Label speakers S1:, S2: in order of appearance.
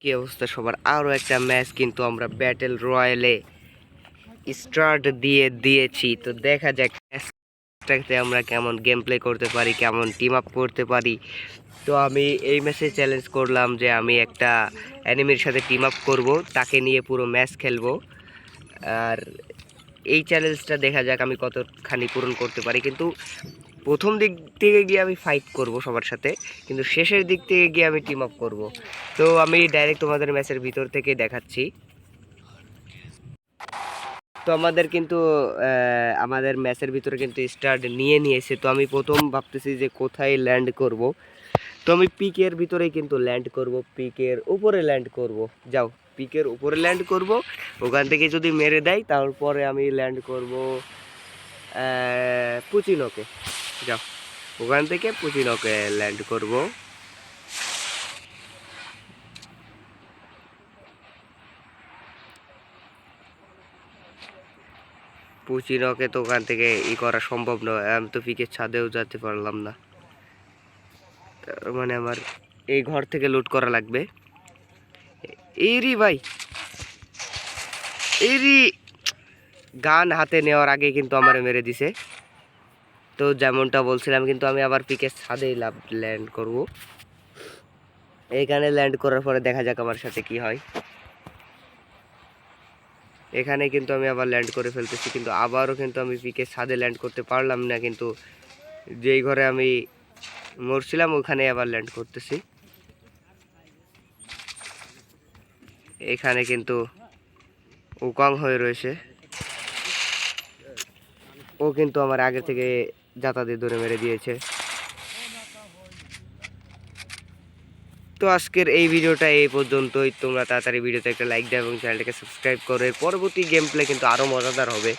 S1: কি অবস্থা সবার? আরও একটা ম্যাচ কিন্তু আমরা ব্যাটেল রয়্যালে স্টার্ট দিয়েছি। তো দেখা যাক ম্যাচটাতে আমরা কেমন গেম প্লে করতে পারি, কেমন টিম আপ করতে পারি। তো আমি এই ম্যাচে চ্যালেঞ্জ করলাম যে আমি একটা অ্যানিমির সাথে টিম আপ করবো, তাকে নিয়ে পুরো ম্যাচ খেলবো। আর এই চ্যালেঞ্জটা দেখা যাক আমি কতখানি পূরণ করতে পারি। কিন্তু প্রথম দিক থেকে গিয়ে আমি ফাইট করব সবার সাথে, কিন্তু শেষের দিক থেকে গিয়ে আমি টিম আপ করব। তো আমি ডাইরেক্ট তোমাদের ম্যাচের ভিতর থেকে দেখাচ্ছি। তো আমাদের ম্যাচের ভিতরে কিন্তু স্টার্ট নিয়েছে। তো আমি প্রথম ভাবতেছি যে কোথায় ল্যান্ড করব। তো আমি পিকের ভিতরেই কিন্তু ল্যান্ড করব, পিকের উপরে ল্যান্ড করব। যাও, পিকের উপরে ল্যান্ড করব। ওখান থেকে যদি মেরে দেয় তারপরে আমি ল্যান্ড করব পুচিনোকে। যাও, ওখান থেকে পুচিনোকে ল্যান্ড করব। পুচিনোকে তো ওখান থেকে করা সম্ভব নয়, আমি তো পিকের ছাদেও যেতে পারলাম না। তার মানে আমার এই ঘর থেকে লুট করা লাগবে। এরি ভাই, এরি গান হাতে নেওয়ার আগে কিন্তু আমার মেরে দিছে। তো যেমনটা বলছিলাম, কিন্তু আমি আবার পিকের ছাদেই ল্যান্ড করব। এখানে ল্যান্ড করার পরে দেখা যাক আমার সাথে কি হয়। এখানে কিন্তু আমি আবার ল্যান্ড করে ফেলতেছি, কিন্তু আবারও কিন্তু আমি পিকের ছাদে ল্যান্ড করতে পারলাম না। কিন্তু যেই ঘরে আমি মরছিলাম ওখানে আবার ল্যান্ড করতেছি। এখানে কিন্তু উকং হয়ে রয়েছে, ও কিন্তু আমার আগে থেকে জাতা দিয়ে ধরে মেরে দিয়েছে। তো আজকের এই ভিডিওটা এই পর্যন্তই। তোমরা তাড়াতাড়ি ভিডিওতে একটা লাইক দাও এবং চ্যানেলটাকে সাবস্ক্রাইব করো। এর পরবর্তী গেম প্লে কিন্তু আরও মজাদার হবে।